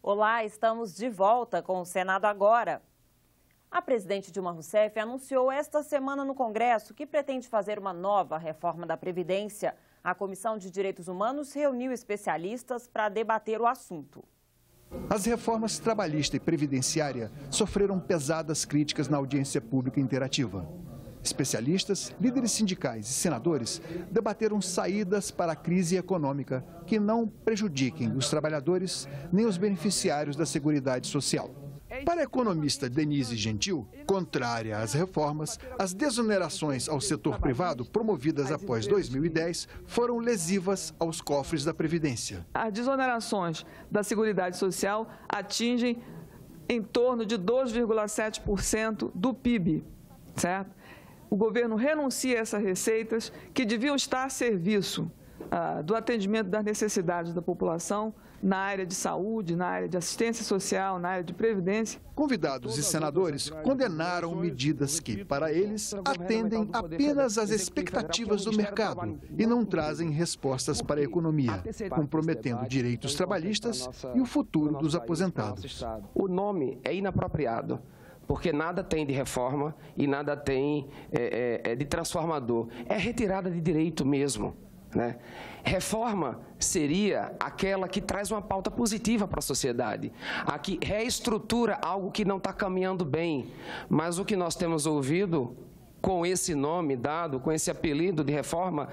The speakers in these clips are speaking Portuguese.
Olá, estamos de volta com o Senado Agora. A presidente Dilma Rousseff anunciou esta semana no Congresso que pretende fazer uma nova reforma da Previdência. A Comissão de Direitos Humanos reuniu especialistas para debater o assunto. As reformas trabalhista e previdenciária sofreram pesadas críticas na audiência pública interativa. Especialistas, líderes sindicais e senadores debateram saídas para a crise econômica que não prejudiquem os trabalhadores nem os beneficiários da Seguridade Social. Para a economista Denise Gentil, contrária às reformas, as desonerações ao setor privado promovidas após 2010 foram lesivas aos cofres da Previdência. As desonerações da Seguridade Social atingem em torno de 2,7% do PIB, certo? O governo renuncia a essas receitas que deviam estar a serviço do atendimento das necessidades da população na área de saúde, na área de assistência social, na área de previdência. Convidados e senadores condenaram medidas que, para eles, atendem apenas às expectativas do mercado e não trazem respostas para a economia, comprometendo direitos trabalhistas e o futuro dos aposentados. O nome é inapropriado, porque nada tem de reforma e nada tem de transformador. É retirada de direito mesmo, né? Reforma seria aquela que traz uma pauta positiva para a sociedade, a que reestrutura algo que não está caminhando bem. Mas o que nós temos ouvido com esse nome dado, com esse apelido de reforma,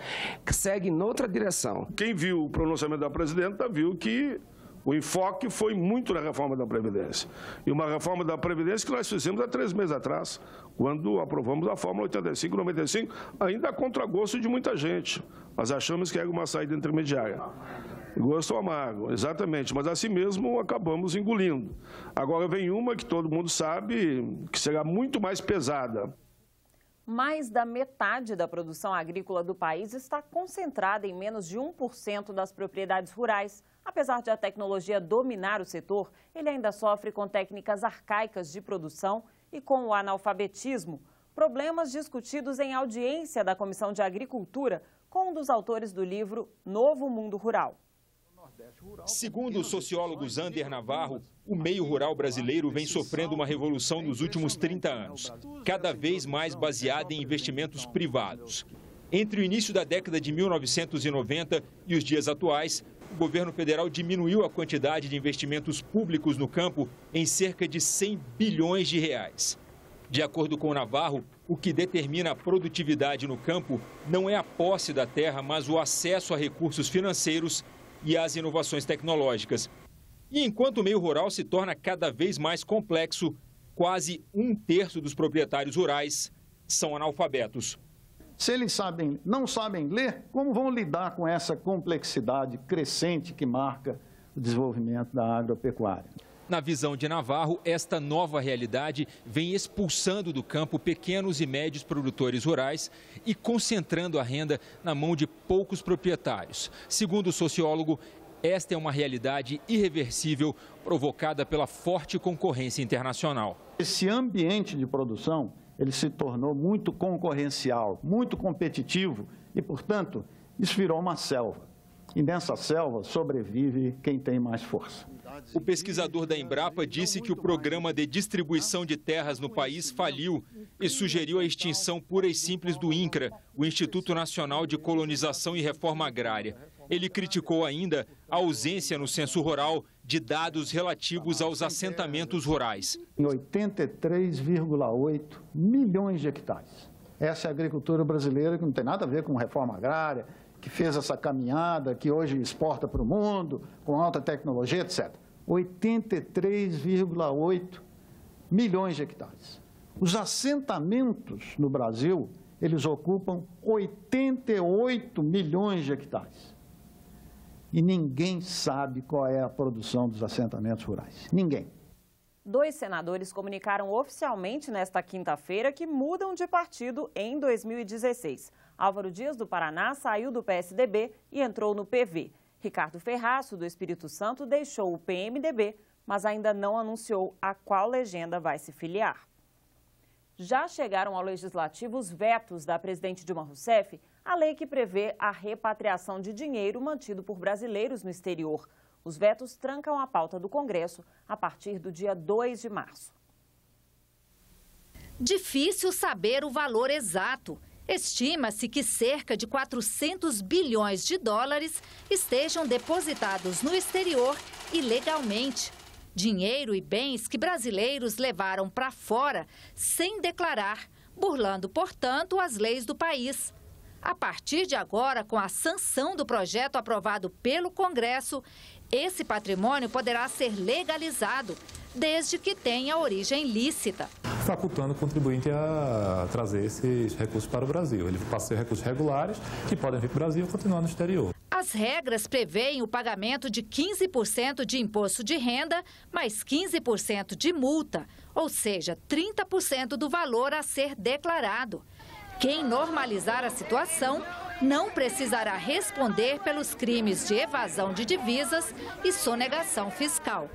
segue noutra direção. Quem viu o pronunciamento da presidenta viu que o enfoque foi muito na reforma da Previdência. E uma reforma da Previdência que nós fizemos há 3 meses atrás, quando aprovamos a Fórmula 85-95, ainda a contragosto de muita gente. Nós achamos que era uma saída intermediária. Gosto amargo, exatamente, mas assim mesmo acabamos engolindo. Agora vem uma que todo mundo sabe que será muito mais pesada. Mais da metade da produção agrícola do país está concentrada em menos de 1% das propriedades rurais. Apesar de a tecnologia dominar o setor, ele ainda sofre com técnicas arcaicas de produção e com o analfabetismo. Problemas discutidos em audiência da Comissão de Agricultura com um dos autores do livro Novo Mundo Rural. Segundo o sociólogo Zander Navarro, o meio rural brasileiro vem sofrendo uma revolução nos últimos 30 anos, cada vez mais baseada em investimentos privados. Entre o início da década de 1990 e os dias atuais, o governo federal diminuiu a quantidade de investimentos públicos no campo em cerca de 100 bilhões de reais. De acordo com Navarro, o que determina a produtividade no campo não é a posse da terra, mas o acesso a recursos financeiros e às inovações tecnológicas. E enquanto o meio rural se torna cada vez mais complexo, quase 1/3 dos proprietários rurais são analfabetos. Se eles não sabem ler, como vão lidar com essa complexidade crescente que marca o desenvolvimento da agropecuária? Na visão de Navarro, esta nova realidade vem expulsando do campo pequenos e médios produtores rurais e concentrando a renda na mão de poucos proprietários. Segundo o sociólogo, esta é uma realidade irreversível provocada pela forte concorrência internacional. Esse ambiente de produção, ele se tornou muito concorrencial, muito competitivo e, portanto, isso virou uma selva. E nessa selva sobrevive quem tem mais força. O pesquisador da Embrapa disse que o programa de distribuição de terras no país faliu e sugeriu a extinção pura e simples do INCRA, o Instituto Nacional de Colonização e Reforma Agrária. Ele criticou ainda a ausência no censo rural de dados relativos aos assentamentos rurais. Em 83,8 milhões de hectares. Essa é a agricultura brasileira, que não tem nada a ver com reforma agrária, que fez essa caminhada, que hoje exporta para o mundo, com alta tecnologia, etc. 83,8 milhões de hectares. Os assentamentos no Brasil, eles ocupam 88 milhões de hectares. E ninguém sabe qual é a produção dos assentamentos rurais. Ninguém. 2 senadores comunicaram oficialmente nesta quinta-feira que mudam de partido em 2016. Álvaro Dias, do Paraná, saiu do PSDB e entrou no PV. Ricardo Ferraço, do Espírito Santo, deixou o PMDB, mas ainda não anunciou a qual legenda vai se filiar. Já chegaram ao Legislativo os vetos da presidente Dilma Rousseff à lei que prevê a repatriação de dinheiro mantido por brasileiros no exterior. Os vetos trancam a pauta do Congresso a partir do dia 2 de março. Difícil saber o valor exato. Estima-se que cerca de 400 bilhões de dólares estejam depositados no exterior ilegalmente. Dinheiro e bens que brasileiros levaram para fora sem declarar, burlando, portanto, as leis do país. A partir de agora, com a sanção do projeto aprovado pelo Congresso, esse patrimônio poderá ser legalizado, desde que tenha origem lícita. Facultando o contribuinte a trazer esses recursos para o Brasil. Ele passa a ser recursos regulares que podem vir para o Brasil e continuar no exterior. As regras prevêem o pagamento de 15% de imposto de renda, mais 15% de multa, ou seja, 30% do valor a ser declarado. Quem normalizar a situação não precisará responder pelos crimes de evasão de divisas e sonegação fiscal.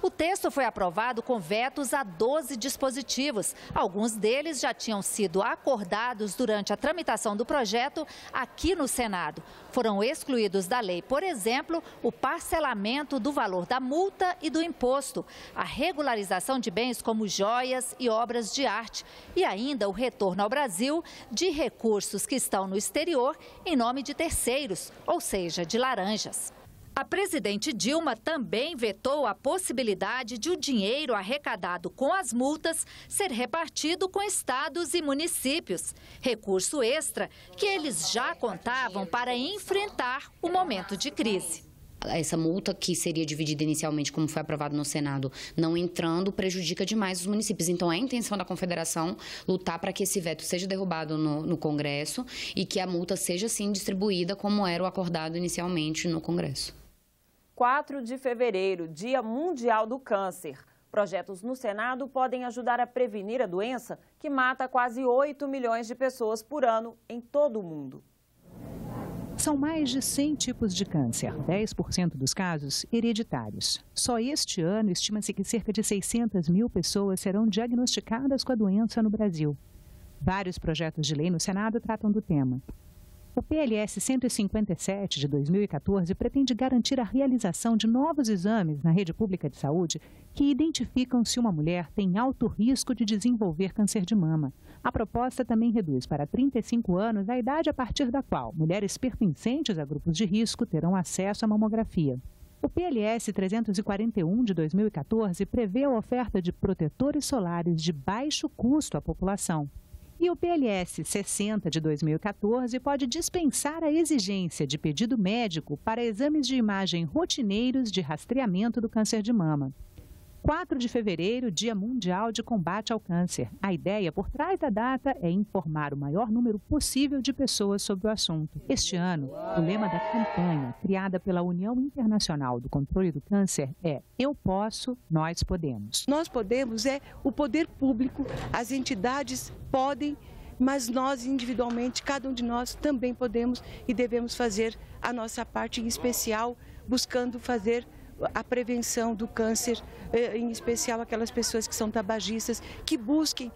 O texto foi aprovado com vetos a 12 dispositivos. Alguns deles já tinham sido acordados durante a tramitação do projeto aqui no Senado. Foram excluídos da lei, por exemplo, o parcelamento do valor da multa e do imposto, a regularização de bens como joias e obras de arte e ainda o retorno ao Brasil de recursos que estão no exterior em nome de terceiros, ou seja, de laranjas. A presidente Dilma também vetou a possibilidade de o dinheiro arrecadado com as multas ser repartido com estados e municípios, recurso extra que eles já contavam para enfrentar o momento de crise. Essa multa, que seria dividida inicialmente, como foi aprovado no Senado, não entrando, prejudica demais os municípios. Então, é a intenção da Confederação lutar para que esse veto seja derrubado no Congresso e que a multa seja, sim, distribuída como era o acordado inicialmente no Congresso. 4 de fevereiro, Dia Mundial do Câncer. Projetos no Senado podem ajudar a prevenir a doença que mata quase 8 milhões de pessoas por ano em todo o mundo. São mais de 100 tipos de câncer, 10% dos casos hereditários. Só este ano, estima-se que cerca de 600 mil pessoas serão diagnosticadas com a doença no Brasil. Vários projetos de lei no Senado tratam do tema. O PLS 157 de 2014 pretende garantir a realização de novos exames na rede pública de saúde que identificam se uma mulher tem alto risco de desenvolver câncer de mama. A proposta também reduz para 35 anos a idade a partir da qual mulheres pertencentes a grupos de risco terão acesso à mamografia. O PLS 341 de 2014 prevê a oferta de protetores solares de baixo custo à população. E o PLS 60 de 2014 pode dispensar a exigência de pedido médico para exames de imagem rotineiros de rastreamento do câncer de mama. 4 de fevereiro, Dia Mundial de Combate ao Câncer. A ideia por trás da data é informar o maior número possível de pessoas sobre o assunto. Este ano, o lema da campanha, criada pela União Internacional do Controle do Câncer, é Eu Posso, Nós Podemos. Nós podemos é o poder público, as entidades podem, mas nós individualmente, cada um de nós também podemos e devemos fazer a nossa parte, em especial buscando fazer a prevenção do câncer, em especial aquelas pessoas que são tabagistas, que busquem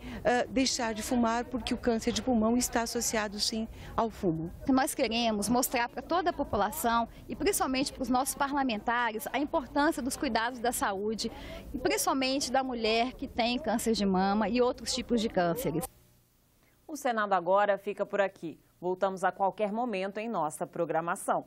deixar de fumar, porque o câncer de pulmão está associado, sim, ao fumo. Nós queremos mostrar para toda a população, e principalmente para os nossos parlamentares, a importância dos cuidados da saúde, e principalmente da mulher que tem câncer de mama e outros tipos de cânceres. O Senado Agora fica por aqui. Voltamos a qualquer momento em nossa programação.